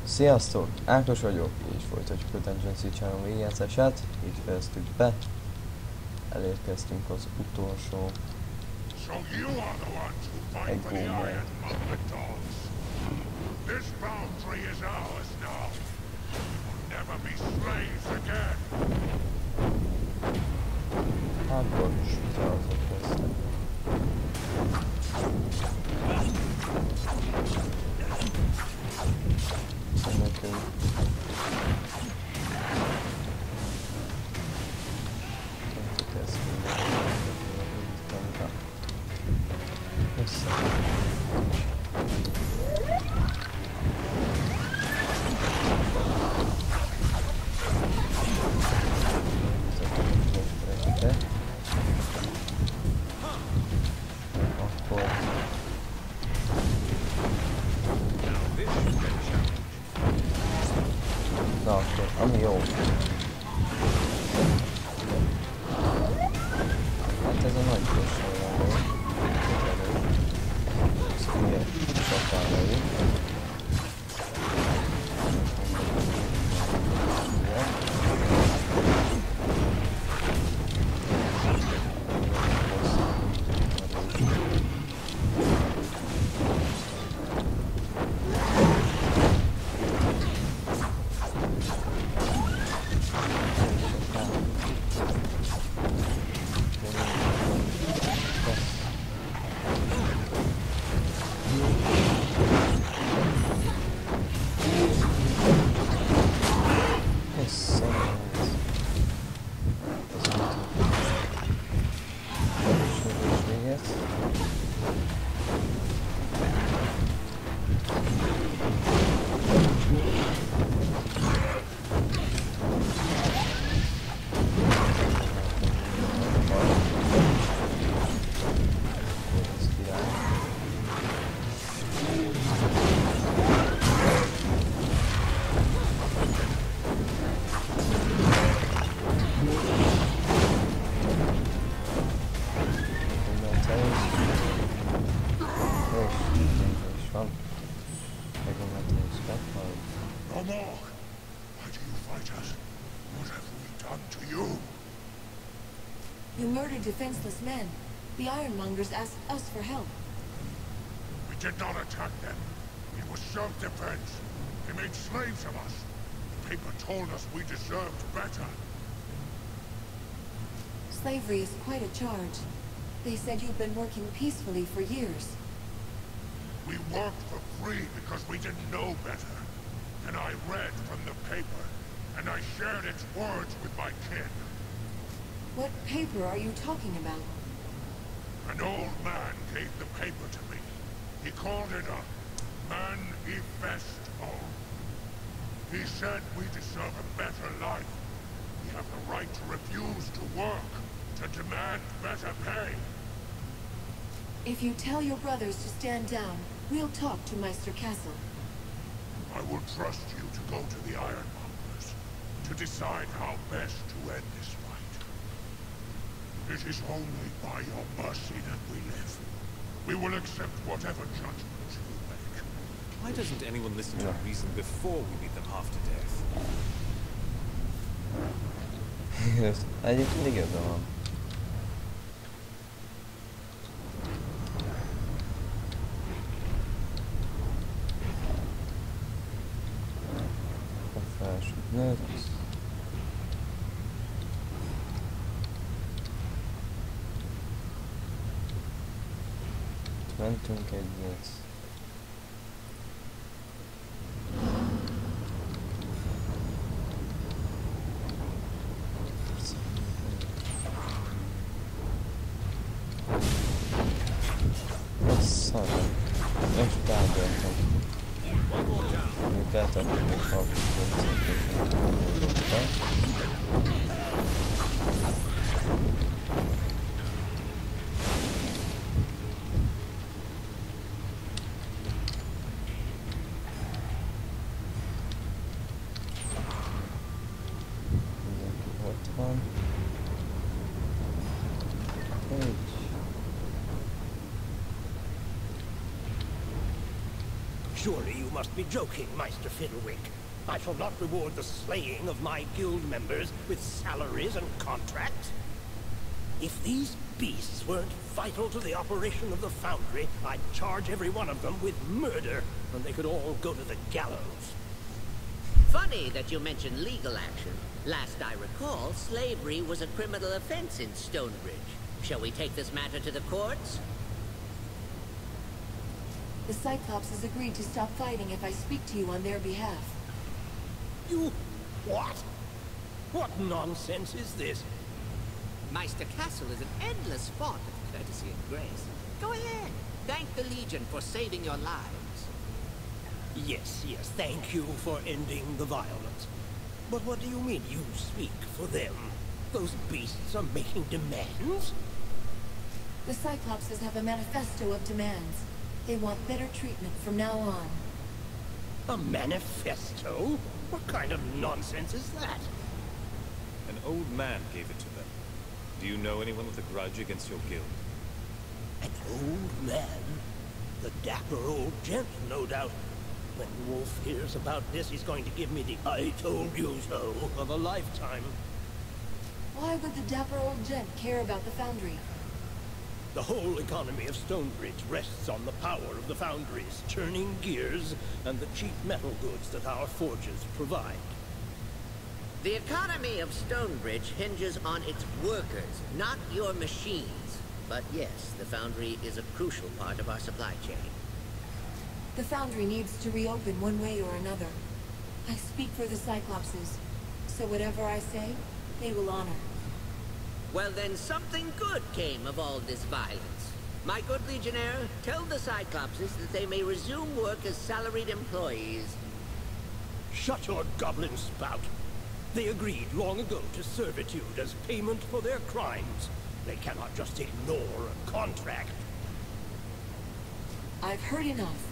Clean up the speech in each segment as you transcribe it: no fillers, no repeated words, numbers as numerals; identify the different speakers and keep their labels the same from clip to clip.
Speaker 1: Sziasztok! Ákos vagyok, és folytatjuk a Dungeon Siege 3 végigjátszását. Így fejeztük be. Elérkeztünk az utolsó egómba. Hát bocs, te azok lesznek. Nekünk ezt mondani. Össze. Akkor na akkor, ami jó. Hát ez a nagy gyorsan ez hülye csatálai.
Speaker 2: You murdered defenseless men. The Ironmongers asked us for help.
Speaker 3: We did not attack them. It was self-defense. They made slaves of us. The paper told us we deserved better.
Speaker 2: Slavery is quite a charge. They said you've been working peacefully for years.
Speaker 3: We worked for free because we didn't know better. And I read from the paper, and I shared its words with my kin.
Speaker 2: What paper are you talking about?
Speaker 3: An old man gave the paper to me. He called it a manifesto. He said we deserve a better life. We have the right to refuse to work, to demand better pay.
Speaker 2: If you tell your brothers to stand down, we'll talk to Meister Castle.
Speaker 3: I will trust you to go to the Ironmongers, to decide how best to end this fight. It is only by your mercy that we live. We will accept whatever judgment you make.
Speaker 4: Why doesn't anyone listen to reason before we meet them after death?
Speaker 1: Egyébként igaza van. A felsőt. Mentünk egyet. Szarra. És tárgyaltam. Még eltartom még halkítom van. Így.
Speaker 5: Surely you must be joking, Meister Fiddlewink. I shall not reward the slaying of my guild members with salaries and contracts. If these beasts weren't vital to the operation of the foundry, I'd charge every one of them with murder, and they could all go to the gallows.
Speaker 6: Funny that you mention legal action. Last I recall, slavery was a criminal offense in Stonebridge. Shall we take this matter to the courts?
Speaker 2: The Cyclops has agreed to stop fighting if I speak to you on their behalf.
Speaker 5: You... what? What nonsense is this?
Speaker 6: Meister Castle is an endless font of courtesy and grace. Go ahead. Thank the Legion for saving your lives.
Speaker 5: Yes, thank you for ending the violence. But what do you mean you speak for them? Those beasts are making demands?
Speaker 2: The Cyclopses have a manifesto of demands. They want better treatment from now on.
Speaker 5: A manifesto? What kind of nonsense is that?
Speaker 4: An old man gave it to them. Do you know anyone with a grudge against your guild?
Speaker 5: An old man? The dapper old gent, no doubt. When Wolf hears about this, he's going to give me the "I told you so" of a lifetime.
Speaker 2: Why would the dapper old gent care about the foundry?
Speaker 5: The whole economy of Stonebridge rests on the power of the foundries, churning gears, and the cheap metal goods that our forges provide.
Speaker 6: The economy of Stonebridge hinges on its workers, not your machines. But yes, the foundry is a crucial part of our supply chain.
Speaker 2: The foundry needs to reopen one way or another. I speak for the Cyclopses, so whatever I say, they will honor.
Speaker 6: Well then, something good came of all this violence. My good Legionnaire, tell the Cyclopses that they may resume work as salaried employees.
Speaker 5: Shut your goblin spout. They agreed long ago to servitude as payment for their crimes. They cannot just ignore a contract.
Speaker 2: I've heard enough.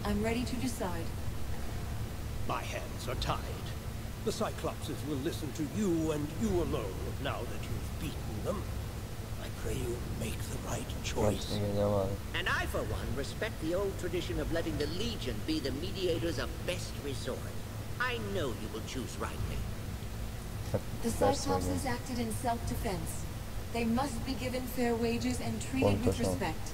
Speaker 2: I'm ready to decide.
Speaker 5: My hands are tied. The Cyclopses will listen to you and you alone now that you've beaten them. I pray you make the right choice.
Speaker 6: And I, for one, respect the old tradition of letting the Legion be the mediators of best resort. I know you will choose rightly.
Speaker 2: The Cyclopses acted in self-defense. They must be given fair wages and treated with respect.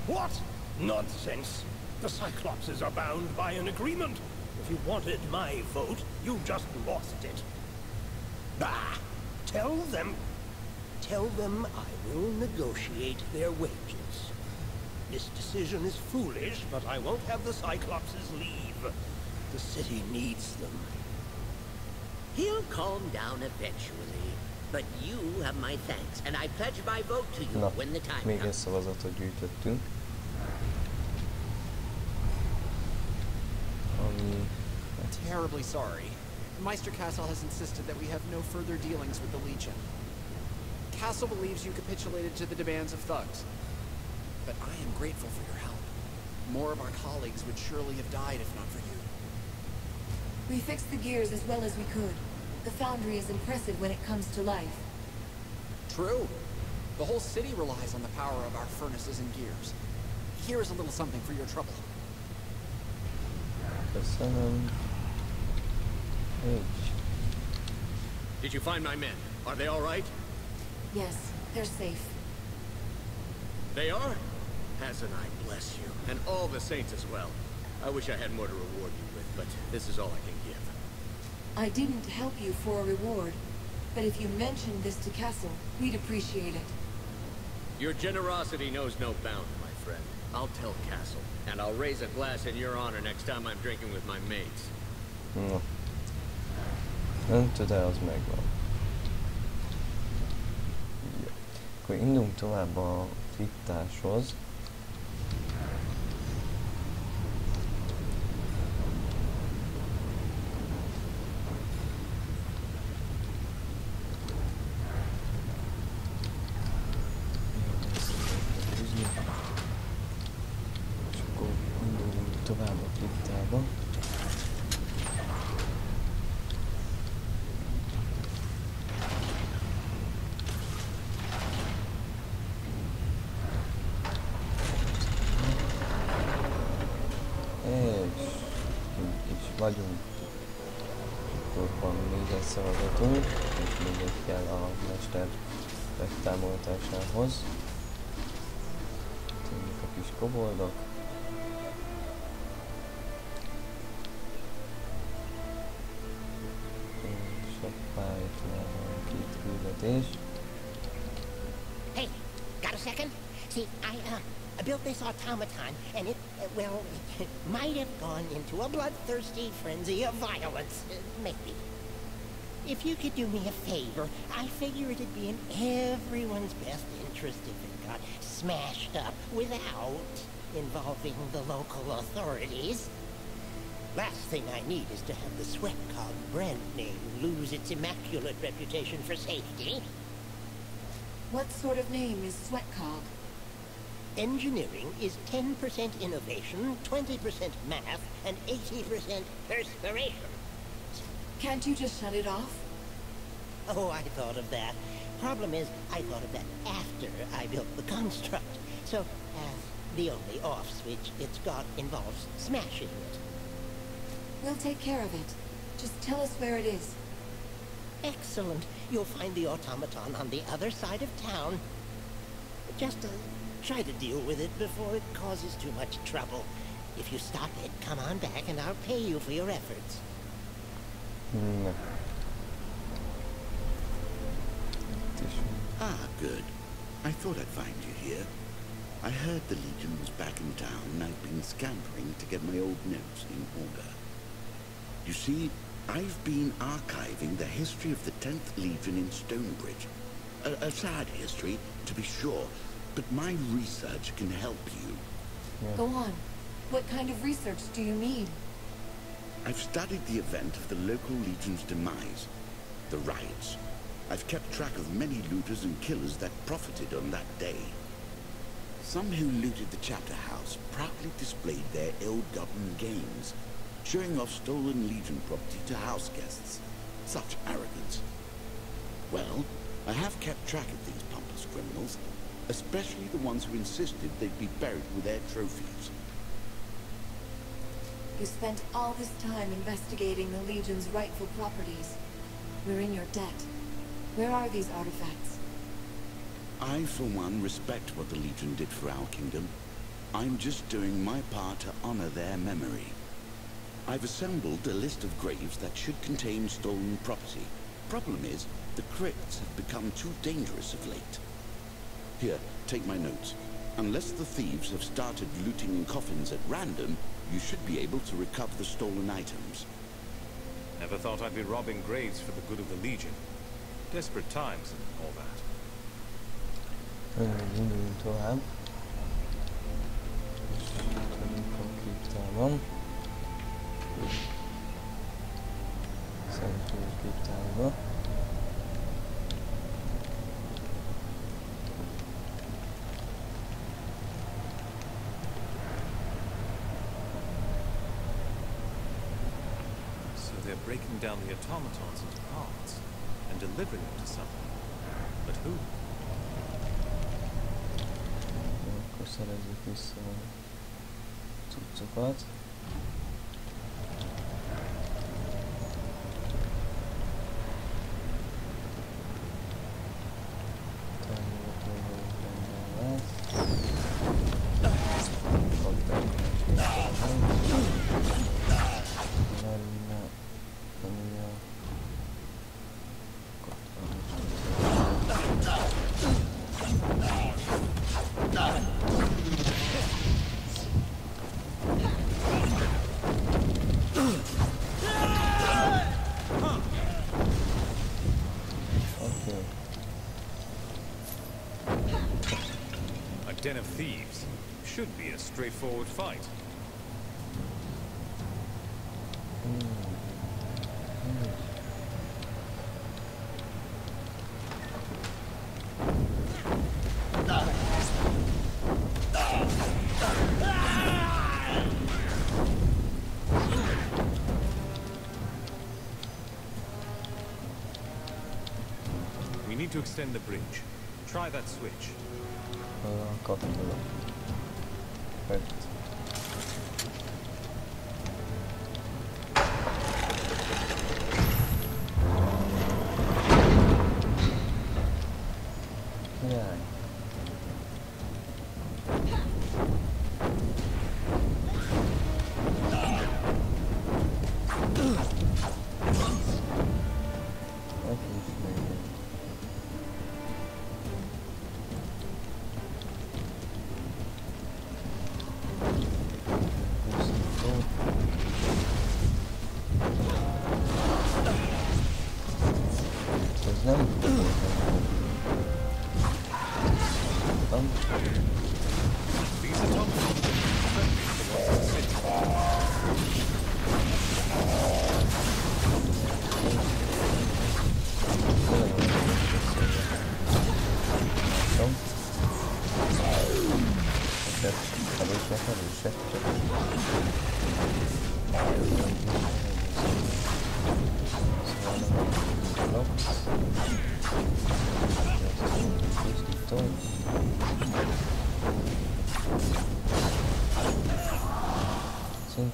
Speaker 5: What? Nonsense! The Cyclopses are bound by an agreement. If you wanted my vote, you just lost it. Bah! Tell them I will negotiate their wages. This decision is foolish, but I won't have the Cyclopses leave. The city needs them.
Speaker 6: He'll calm down eventually. But you have my thanks, and I pledge my vote to you when the time
Speaker 1: még egy
Speaker 6: comes.
Speaker 1: szavazatot gyűjtöttünk. Ami...
Speaker 7: Terribly sorry. Meister Castle has insisted that we have no further dealings with the Legion. Castle believes you capitulated to the demands of thugs. But I am grateful for your help. More of our colleagues would surely have died if not for you.
Speaker 2: We fixed the gears as well as we could. The foundry is impressive when it comes to life.
Speaker 7: True. The whole city relies on the power of our furnaces and gears. Here is a little something for your trouble.
Speaker 1: Köszönöm. Így.
Speaker 8: Did you find my men? Are they all right?
Speaker 2: Yes, they're safe.
Speaker 8: They are? Hasn't bless you. And all the saints as well. I wish I had more to reward you with, but this is all I can give.
Speaker 2: I didn't help you for a reward, but if you mentioned this to Castle, we'd appreciate it.
Speaker 8: Your generosity knows no bounds, my friend. I'll tell Castle, and I'll raise a glass in your honor next time I'm drinking with my mates.
Speaker 1: No. Öntöd el, az megvan. Jó. Akkor indulunk tovább a kriptáshoz. És akkor indulunk tovább a kriptába. vagyunk. Akkor még egy szavazatunk, és mindegy kell a mester megtámogatásához. Tényleg a kis koboldok. És a pályátnál van 2 küldetés.
Speaker 9: Hey, got a second? See, I built this automaton, and it, well, it might have gone into a bloodthirsty frenzy of violence. Maybe. If you could do me a favor, I figure it'd be in everyone's best interest if it got smashed up without involving the local authorities. Last thing I need is to have the Sweatcog brand name lose its immaculate reputation for safety.
Speaker 2: What sort of name is Sweatcog?
Speaker 9: Engineering is 10% innovation, 20% math, and 80% perspiration.
Speaker 2: Can't you just shut it off?
Speaker 9: Oh, I thought of that. Problem is, I thought of that after I built the construct. So, the only off switch it's got involves smashing it.
Speaker 2: We'll take care of it. Just tell us where it is.
Speaker 9: Excellent. You'll find the automaton on the other side of town. Just try to deal with it before it causes too much trouble. If you stop it, come on back and I'll pay you for your efforts.
Speaker 1: No.
Speaker 10: Ah, good. I thought I'd find you here. I heard the Legion was back in town and I've been scampering to get my old notes in order. You see, I've been archiving the history of the 10th Legion in Stonebridge. A sad history, to be sure, but my research can help you.
Speaker 1: Yeah.
Speaker 2: Go on. What kind of research do you mean?
Speaker 10: I've studied the event of the local Legion's demise, the riots. I've kept track of many looters and killers that profited on that day. Some who looted the chapter house proudly displayed their ill-gotten gains, showing off stolen Legion property to house guests. Such arrogance. Well, I have kept track of these pompous criminals, especially the ones who insisted they'd be buried with their trophies.
Speaker 2: You spent all this time investigating the Legion's rightful properties. We're in your debt. Where are these artifacts?
Speaker 10: I, for one, respect what the Legion did for our kingdom. I'm just doing my part to honor their memory. I've assembled a list of graves that should contain stolen property. Problem is, the crypts have become too dangerous of late. Here, take my notes. Unless the thieves have started looting coffins at random, you should be able to recover the stolen items.
Speaker 4: Never thought I'd be robbing graves for the good of the Legion. Desperate times and all that.
Speaker 1: Induljunk tovább. És vagyunk a kriptában. Szent kriptájába.
Speaker 4: They're breaking down the automatons into parts and delivering them to someone. But who?
Speaker 1: Akkor szerezzük vissza a cuccokat.
Speaker 4: Den of thieves. Should be a straightforward fight. We need to extend the bridge. Try that switch.
Speaker 1: Kapcsolok. Perfect.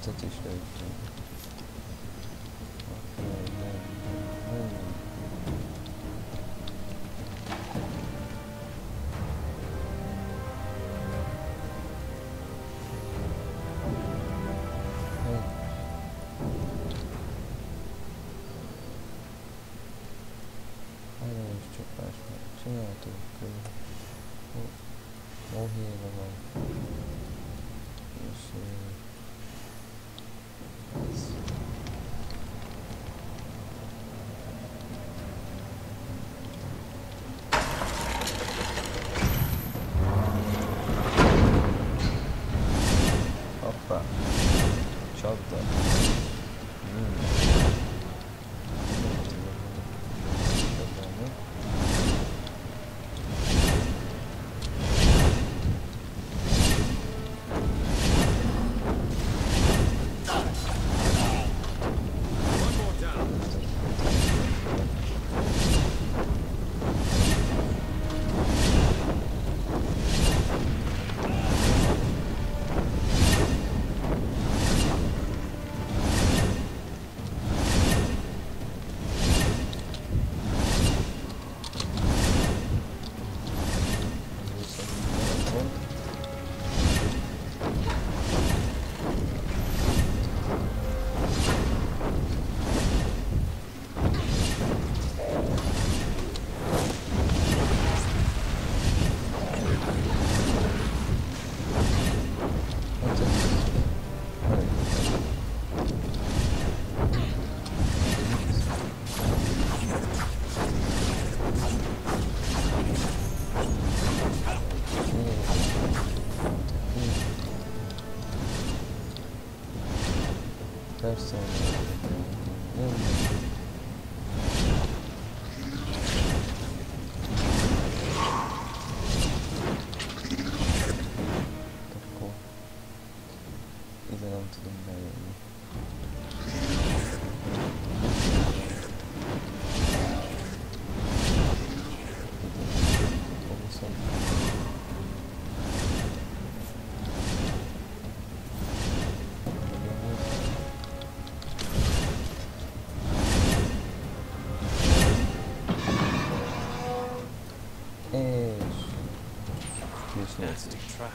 Speaker 1: Szentet is lőttünk.
Speaker 11: Csináltuk, mohéra van, és ez. Hoppá, csapda. Persze, akkor ide nem tudunk bejönni.
Speaker 4: Nasty trap.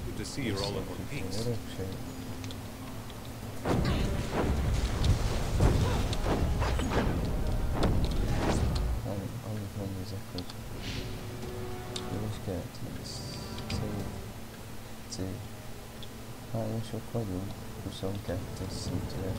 Speaker 4: Good to see you're all in one piece.
Speaker 11: Amit megnézek, hogy jó is kellett, C. Hányosok vagyunk? 22-es szintre.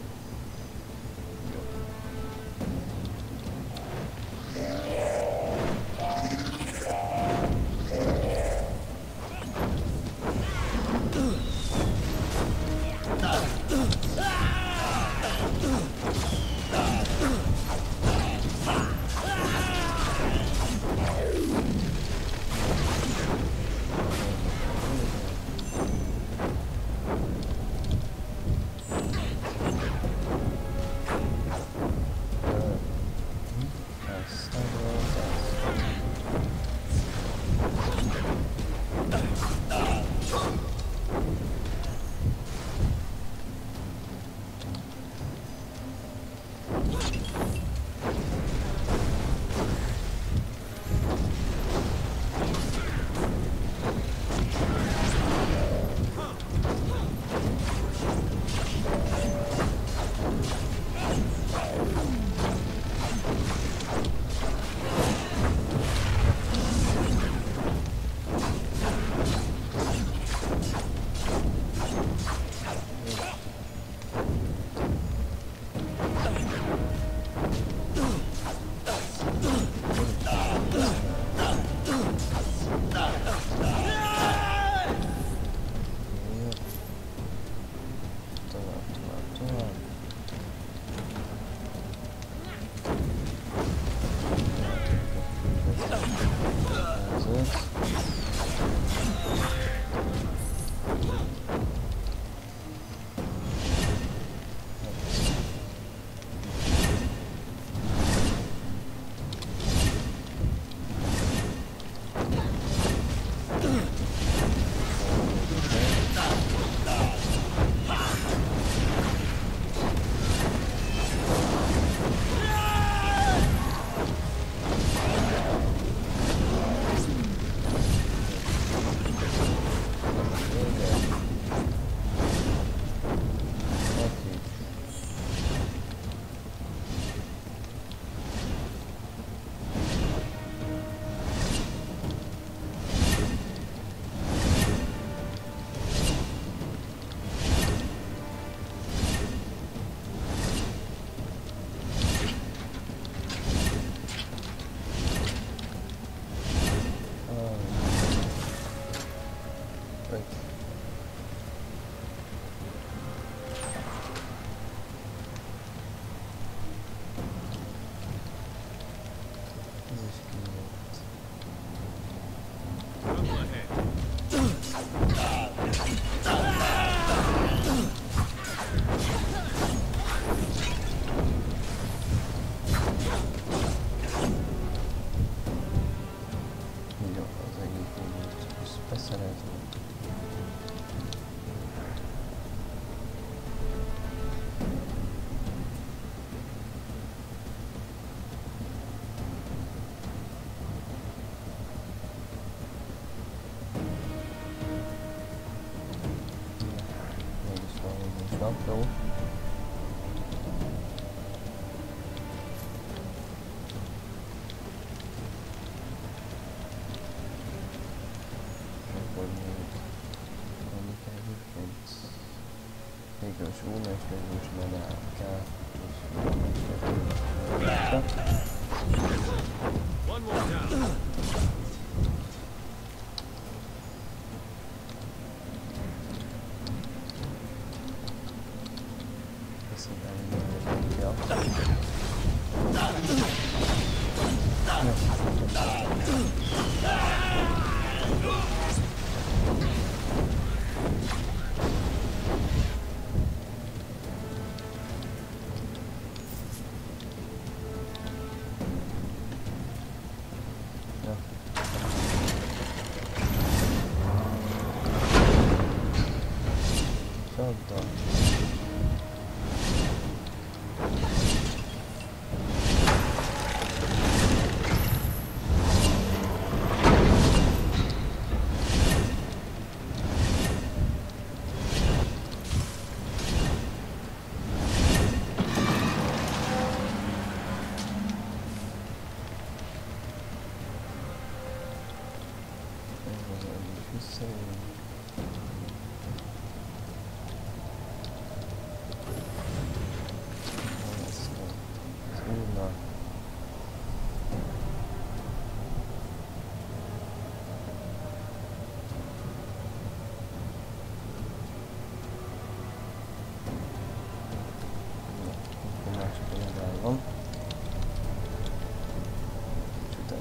Speaker 1: Na, jó. Akkor még annyi kell egyébként. Végül is úrna, és végül is medál kell.
Speaker 4: One more down.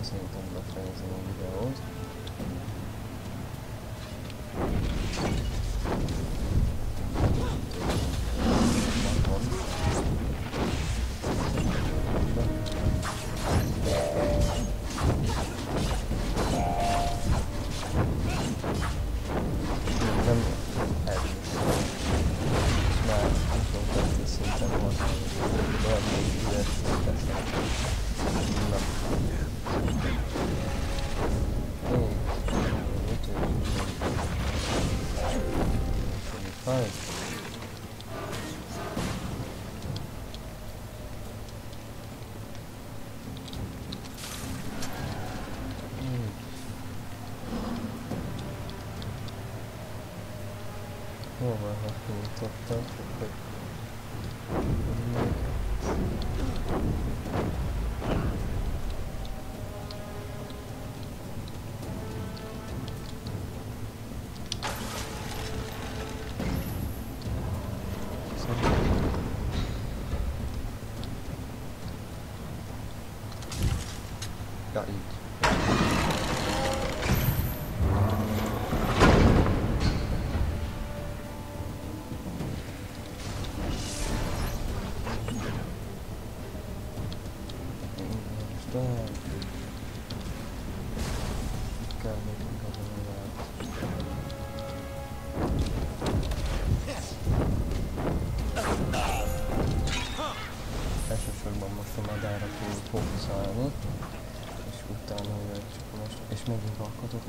Speaker 1: Szerintem befejezem a videót. Hol van, ha kinyitottam, hogy ja, így. Elsősorban most a madárra fogunk fókuszálni, és utána csak most, és megint alkotok.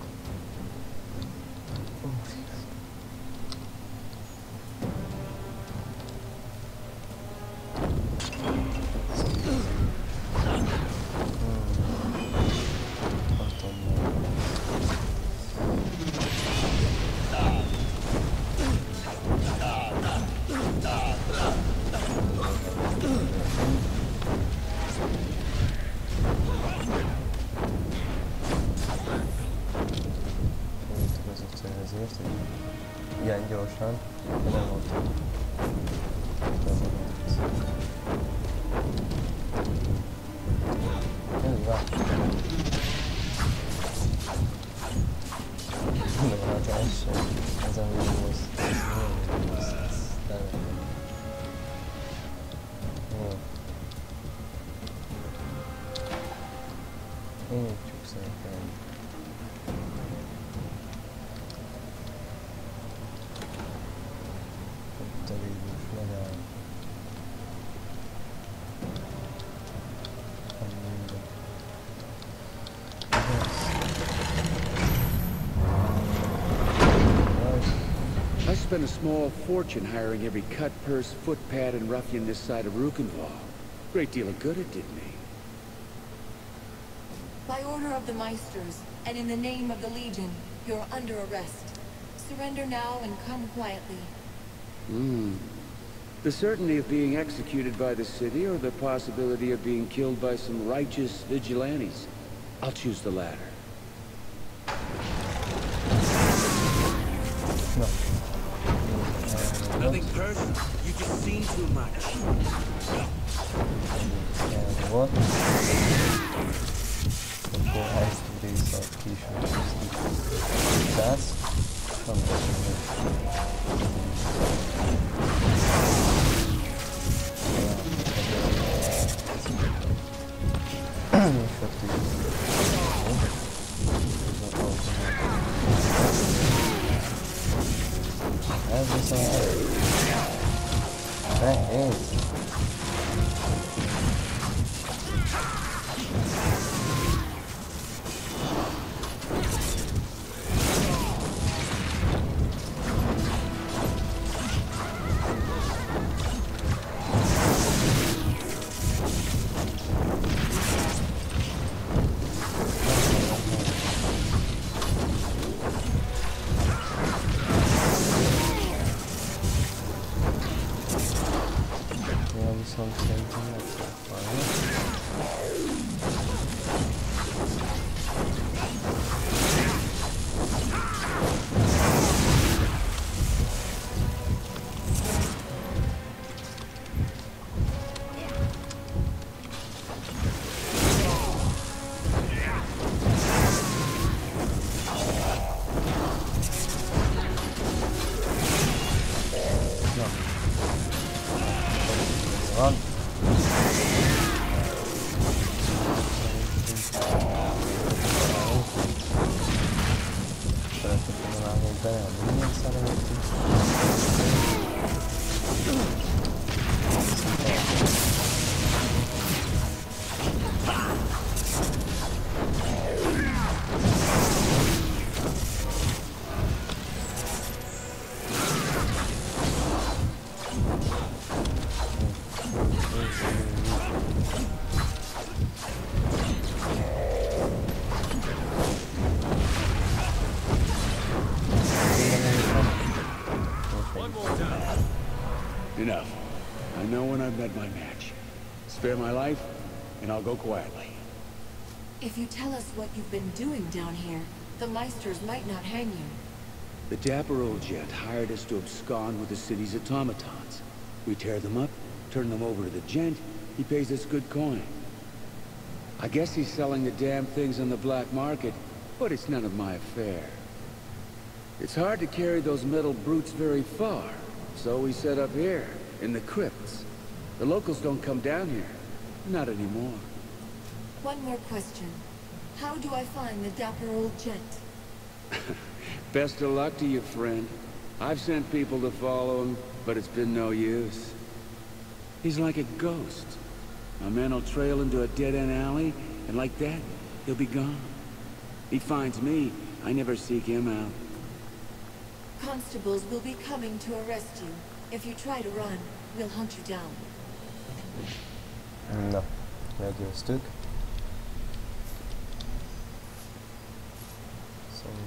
Speaker 12: spent a small fortune hiring every cut, purse, footpad, and ruffian this side of Rukenval. Great deal of good it did me.
Speaker 2: By order of the Meisters, and in the name of the Legion, you're under arrest. Surrender now and come quietly.
Speaker 12: The certainty of being executed by the city, or the possibility of being killed by some righteous vigilantes? I'll choose the latter.
Speaker 1: No.
Speaker 10: Nothing personal. You just seen too much.
Speaker 1: And what? Akkor ezt része ki is megtisztítjuk. That's ez viszont nehéz.
Speaker 12: Enough. I know when I've met my match. Spare my life, and I'll go quietly.
Speaker 2: If you tell us what you've been doing down here, the Meisters might not hang you.
Speaker 12: The dapper old jet hired us to abscond with the city's automatons. We tear them up, turn them over to the gent, he pays us good coin. I guess he's selling the damn things on the black market, but it's none of my affair. It's hard to carry those metal brutes very far, so we set up here, in the crypts. The locals don't come down here. Not anymore.
Speaker 2: One more question. How do I find the dapper old gent?
Speaker 12: Best of luck to you, friend. I've sent people to follow him, but it's been no use. He's like a ghost. A man will trail into a dead-end alley, and like that, he'll be gone. He finds me, I never seek him out.
Speaker 2: Constables will be coming to arrest you. If you try to run, we'll hunt you down.
Speaker 1: Na, meggyőztük. Szóval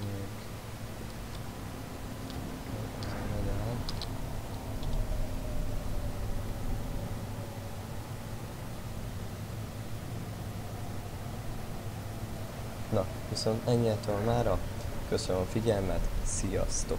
Speaker 1: na, viszont ennyitől mára. Köszönöm a figyelmet, sziasztok!